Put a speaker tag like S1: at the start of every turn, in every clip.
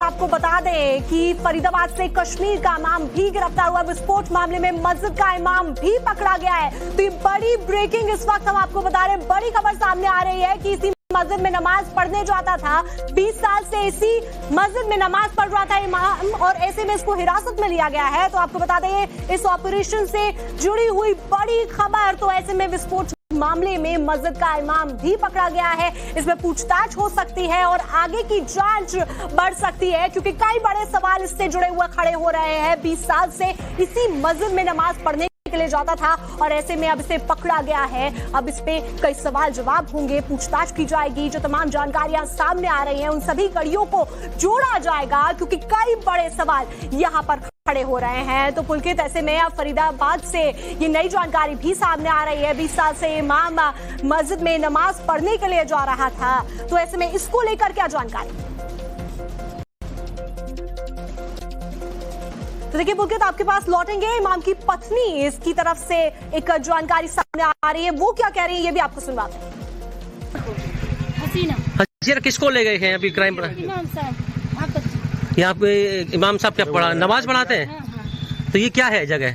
S1: आपको बता दें कि फरीदाबाद से कश्मीर का इमाम भी गिरफ्तार हुआ। विस्फोट मामले में मस्जिद का इमाम भी पकड़ा गया है। तो ये बड़ी ब्रेकिंग इस वक्त हम आपको बता रहे हैं, बड़ी खबर सामने आ रही है कि इसी मस्जिद में नमाज पढ़ने जाता था, 20 साल से इसी मस्जिद में नमाज पढ़ रहा था इमाम, और ऐसे में इसको हिरासत में लिया गया है। तो आपको बता दें इस ऑपरेशन से जुड़ी हुई बड़ी खबर। तो ऐसे में विस्फोट मामले में मस्जिद का इमाम भी पकड़ा गया है। इसमें पूछताछ हो सकती है और आगे की जांच बढ़ सकती है, क्योंकि कई बड़े सवाल इससे जुड़े हुए खड़े हो रहे हैं। 20 साल से इसी मस्जिद में नमाज पढ़ने के लिए जाता था और ऐसे में अब इसे पकड़ा गया है। अब इस पे कई सवाल जवाब होंगे, पूछताछ की जाएगी। जो तमाम जानकारियां सामने आ रही हैं उन सभी कड़ियों को जोड़ा जाएगा, क्योंकि कई बड़े सवाल यहां पर खड़े हो रहे हैं। तो पुलकित, ऐसे में अब फरीदाबाद से ये नई जानकारी भी सामने आ रही है। 20 साल से इमाम मस्जिद में नमाज पढ़ने के लिए जा रहा था, तो ऐसे में इसको लेकर क्या जानकारी? तो देखिए पुलकित, आपके पास लौटेंगे। इमाम की पत्नी इसकी तरफ से एक जानकारी सामने आ रही है, वो क्या कह रही है ये भी आपको सुनवाते हैं।
S2: हसीना किसको ले गए हैं अभी क्राइम पर?
S3: इमाम साहब
S2: यहाँ पे इमाम साहब क्या पढ़ा नमाज पढ़ाते हैं? हाँ। तो ये क्या है जगह?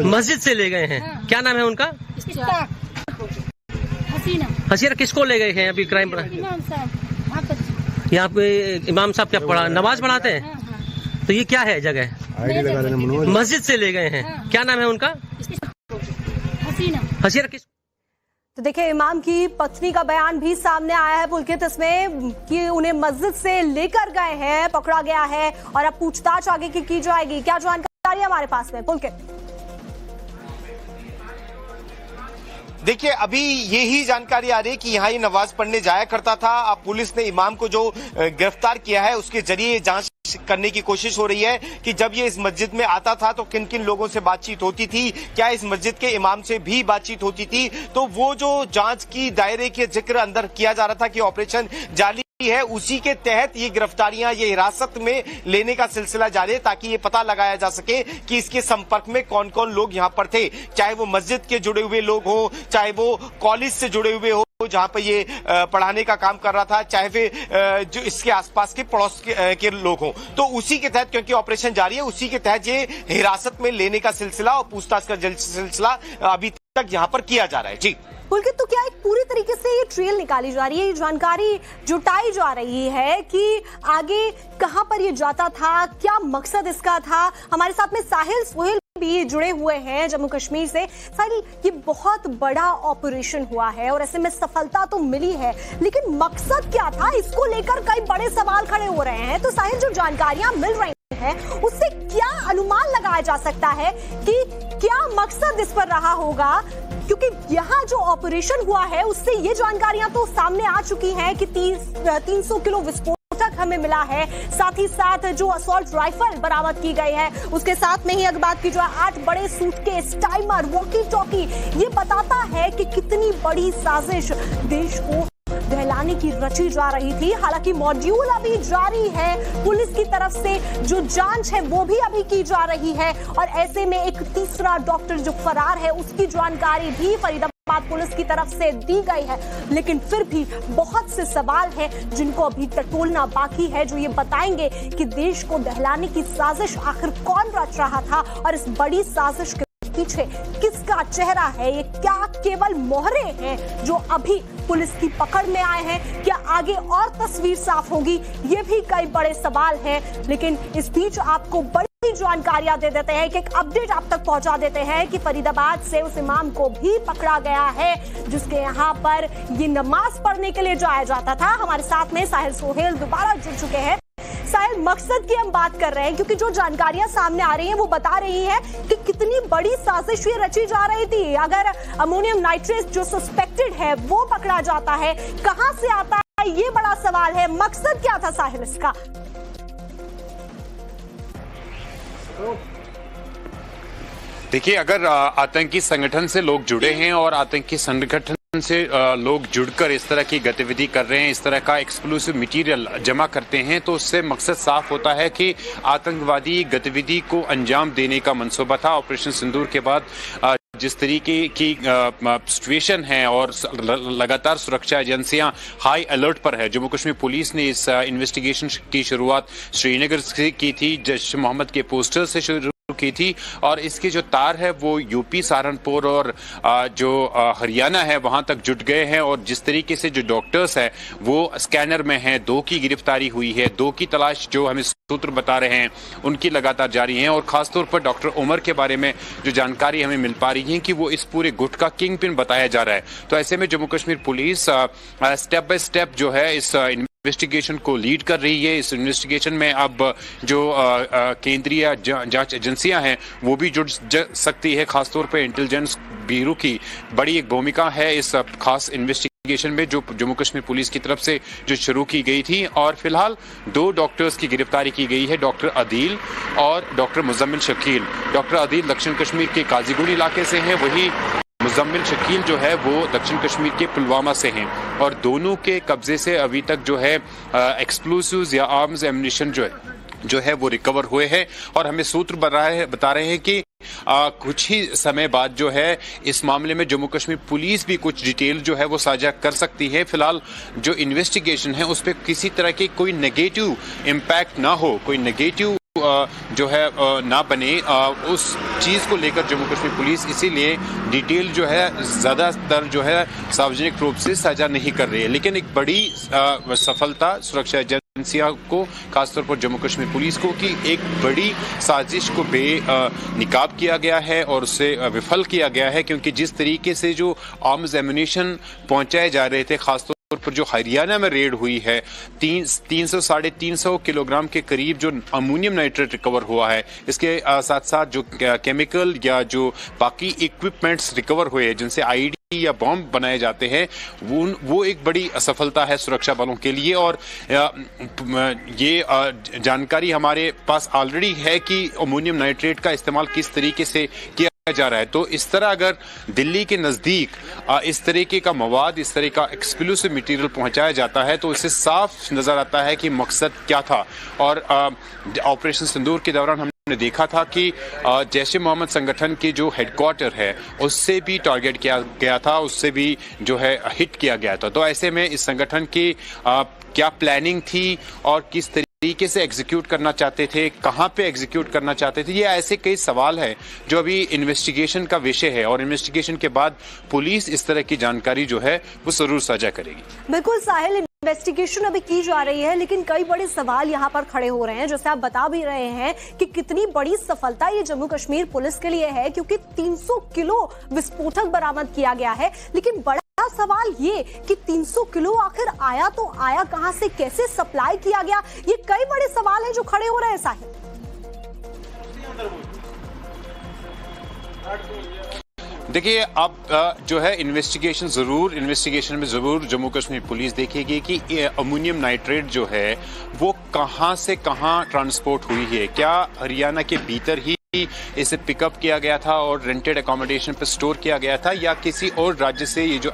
S2: मस्जिद से ले गए हैं। हाँ। क्या नाम है उनका? हसीना किसको ले गए हैं अभी क्राइम पर?
S3: इमाम साहब
S2: यहाँ पे इमाम साहब क्या पढ़ा नमाज पढ़ाते हैं? हाँ। तो ये क्या है जगह? मस्जिद से ले गए हैं। हाँ। क्या नाम है उनका? हसीना किस?
S1: तो देखिए इमाम की पत्नी का बयान भी सामने आया है पुलकित इसमें, कि उन्हें मस्जिद से लेकर गए हैं, पकड़ा गया है और अब पूछताछ आगे की जाएगी। क्या जानकारी हमारे पास में पुलकित?
S4: देखिए अभी यही जानकारी आ रही है कि यहाँ ये नमाज पढ़ने जाया करता था। अब पुलिस ने इमाम को जो गिरफ्तार किया है उसके जरिए जांच करने की कोशिश हो रही है कि जब ये इस मस्जिद में आता था तो किन किन लोगों से बातचीत होती थी, क्या इस मस्जिद के इमाम से भी बातचीत होती थी। तो वो जो जांच की दायरे के जिक्र अंदर किया जा रहा था कि ऑपरेशन जारी है, उसी के तहत ये गिरफ्तारियां, ये हिरासत में लेने का सिलसिला जारी है, ताकि ये पता लगाया जा सके कि इसके संपर्क में कौन कौन लोग यहाँ पर थे। चाहे वो मस्जिद के जुड़े हुए लोग हो, चाहे वो कॉलेज से जुड़े हुए हो जहां पर ये पढ़ाने का काम कर रहा था, चाहे फिर जो इसके आसपास के पड़ोस के लोग हों। तो उसी के तहत, क्योंकि ऑपरेशन जारी है, उसी के तहत ये हिरासत में लेने का सिलसिला और पूछताछ का सिलसिला अभी तक यहाँ पर किया जा रहा है। जी
S1: पुलकित, तो क्या एक पूरी तरीके से ये ट्रेल निकाली जा रही है, ये जानकारी जुटाई जा रही है कि आगे कहां पर ये जाता था, क्या मकसद इसका था? हमारे साथ में साहिल सोहेल भी जुड़े हुए हैं जम्मू कश्मीर से। साहिल, ये बहुत बड़ा ऑपरेशन हुआ है और ऐसे में सफलता तो मिली है, लेकिन मकसद क्या था, इसको लेकर कई बड़े सवाल खड़े हो रहे हैं। तो साहिल, जो जानकारियां मिल रही है उससे क्या अनुमान लगाया जा सकता है कि क्या मकसद इस पर रहा होगा? क्योंकि यहाँ जो ऑपरेशन हुआ है उससे ये जानकारियां तो सामने आ चुकी हैं कि 300 किलो विस्फोटक हमें मिला है, साथ ही साथ जो असॉल्ट राइफल बरामद की गई है, उसके साथ में ही अगर बात की जाए 8 बड़े सूटकेस, टाइमर, वॉकी टॉकी, ये बताता है कि कितनी बड़ी साजिश देश को दहलाने की रची जा रही थी। हालांकि मॉड्यूल अभी जारी है, पुलिस की तरफ से जो जांच है वो भी अभी की जा रही है, और ऐसे में एक तीसरा डॉक्टर जो फरार है उसकी जानकारी भी फरीदाबाद पुलिस की तरफ से दी गई है। लेकिन फिर भी बहुत से सवाल हैं जिनको अभी टटोलना बाकी है, जो ये बताएंगे कि देश को दहलाने की साजिश आखिर कौन रच रहा था और इस बड़ी साजिश के पीछे किसका चेहरा है। ये क्या केवल मोहरे हैं जो अभी पुलिस की पकड़ में आए हैं? क्या आगे और तस्वीर साफ होगी? ये भी कई बड़े सवाल हैं। लेकिन इस बीच आपको बड़ी जानकारियां दे देते हैं, कि एक अपडेट आप तक पहुंचा देते हैं कि फरीदाबाद से उस इमाम को भी पकड़ा गया है जिसके यहाँ पर ये नमाज पढ़ने के लिए जाया जाता था। हमारे साथ में साहिल सोहेल दोबारा जुड़ चुके हैं। साहिल, मकसद की हम बात कर रहे हैं क्योंकि जो जानकारियां सामने आ रही हैं वो बता रही हैं कि कितनी बड़ी साजिश ये रची जा रही थी। अगर अमोनियम नाइट्रेट जो सस्पेक्टेड है वो पकड़ा जाता है, कहां से आता है, ये बड़ा सवाल है। मकसद क्या था साहिल इसका?
S5: देखिए, अगर आतंकी संगठन से लोग जुड़े हैं और आतंकी संगठन से लोग जुड़कर इस तरह की गतिविधि कर रहे हैं, इस तरह का एक्सप्लोसिव मटेरियल जमा करते हैं, तो उससे मकसद साफ होता है कि आतंकवादी गतिविधि को अंजाम देने का मंसूबा था। ऑपरेशन सिंदूर के बाद जिस तरीके की सिचुएशन है और लगातार सुरक्षा एजेंसियां हाई अलर्ट पर है। जम्मू कश्मीर पुलिस ने इस इन्वेस्टिगेशन की शुरुआत श्रीनगर से की थी, जैश मोहम्मद के पोस्टर से शुरू की थी और इसके जो तार है वो यूपी, सहारनपुर और जो हरियाणा है वहां तक जुट गए हैं। और जिस तरीके से जो डॉक्टर्स है वो स्कैनर में हैं, 2 की गिरफ्तारी हुई है, 2 की तलाश जो हमें सूत्र बता रहे हैं उनकी लगातार जारी है। और खासतौर पर डॉक्टर उमर के बारे में जो जानकारी हमें मिल पा रही है कि वो इस पूरे गुट का किंग पिन बताया जा रहा है। तो ऐसे में Jammu Kashmir police step by step जो है इस इन्वेस्टिगेशन को लीड कर रही है। इस इन्वेस्टिगेशन में अब जो केंद्रीय जांच एजेंसियां हैं वो भी जुड़ सकती है। खासतौर पर इंटेलिजेंस ब्यूरो की बड़ी एक भूमिका है इस खास इन्वेस्टिगेशन में जो जम्मू कश्मीर पुलिस की तरफ से जो शुरू की गई थी। और फिलहाल 2 डॉक्टर्स की गिरफ्तारी की गई है, डॉक्टर अदील और डॉक्टर मुजम्मिल शकील। डॉक्टर अदील दक्षिण कश्मीर के काजीगुंड इलाके से हैं, वही मुजम्मिल शकील जो है वो दक्षिण कश्मीर के पुलवामा से हैं। और दोनों के कब्जे से अभी तक जो है एक्सप्लोसिव्स या आर्म्स एम्युनिशन जो है वो रिकवर हुए हैं। और हमें सूत्र बता रहे हैं कि कुछ ही समय बाद जो है इस मामले में जम्मू कश्मीर पुलिस भी कुछ डिटेल जो है वो साझा कर सकती है। फिलहाल जो इन्वेस्टिगेशन है उस पर किसी तरह की कोई नेगेटिव इम्पैक्ट ना हो, कोई नेगेटिव जो है ना बने, उस चीज को लेकर जम्मू कश्मीर पुलिस इसीलिए डिटेल जो है ज्यादातर जो है सार्वजनिक रूप से साझा नहीं कर रही है। लेकिन एक बड़ी सफलता सुरक्षा एजेंसियों को, खासतौर पर जम्मू कश्मीर पुलिस को, कि एक बड़ी साजिश को बेनकाब किया गया है और उसे विफल किया गया है। क्योंकि जिस तरीके से जो आर्म्स एम्युनिशन पहुंचाए जा रहे थे, खासतौर पर जो हरियाणा में रेड हुई है, 300-350 किलोग्राम के करीब जो अमोनियम नाइट्रेट रिकवर हुआ है, इसके साथ साथ जो केमिकल या जो बाकी इक्विपमेंट्स रिकवर हुए हैं जिनसे आईडी या बॉम्ब बनाए जाते हैं, वो एक बड़ी असफलता है सुरक्षा बलों के लिए। और ये जानकारी हमारे पास ऑलरेडी है कि अमोनियम नाइट्रेट का इस्तेमाल किस तरीके से किया जा रहा है। तो इस तरह अगर दिल्ली के नजदीक इस तरीके का मवाद, इस तरह का एक्सप्लोसिव मटेरियल पहुंचाया जाता है तो इससे साफ नजर आता है कि मकसद क्या था। और ऑपरेशन सिंदूर के दौरान हमने देखा था कि जैश-ए मोहम्मद संगठन के जो हेडक्वार्टर है उससे भी टारगेट किया गया था, उससे भी जो है हिट किया गया था। तो ऐसे में इस संगठन की क्या प्लानिंग थी और किस तरीके से एग्जीक्यूट करना चाहते थे, कहां पे एग्जीक्यूट करना चाहते थे, ये ऐसे कई सवाल है जो अभी इन्वेस्टिगेशन का विषय है। और इन्वेस्टिगेशन के बाद पुलिस इस तरह की जानकारी जो है वो जरूर साझा करेगी।
S1: बिल्कुल साहिल, इन्वेस्टिगेशन अभी की जा रही है लेकिन कई बड़े सवाल यहाँ पर खड़े हो रहे हैं, जैसे आप बता भी रहे हैं कि कितनी बड़ी सफलता ये जम्मू कश्मीर पुलिस के लिए है क्योंकि 300 किलो विस्फोटक बरामद किया गया है। लेकिन बड़ा सवाल ये कि 300 किलो आखिर आया तो आया कहां से, कैसे सप्लाई किया गया, ये कई बड़े सवाल हैं जो खड़े हो रहे हैं साहिल।
S5: देखिए, अब जो है इन्वेस्टिगेशन में जरूर जम्मू कश्मीर पुलिस देखेगी कि अमोनियम नाइट्रेट जो है वो कहां से कहां ट्रांसपोर्ट हुई है। क्या हरियाणा के भीतर ही इसे पिकअप किया गया था और रेंटेड अकोमोडेशन पर स्टोर किया गया था, या किसी और राज्य से ये जो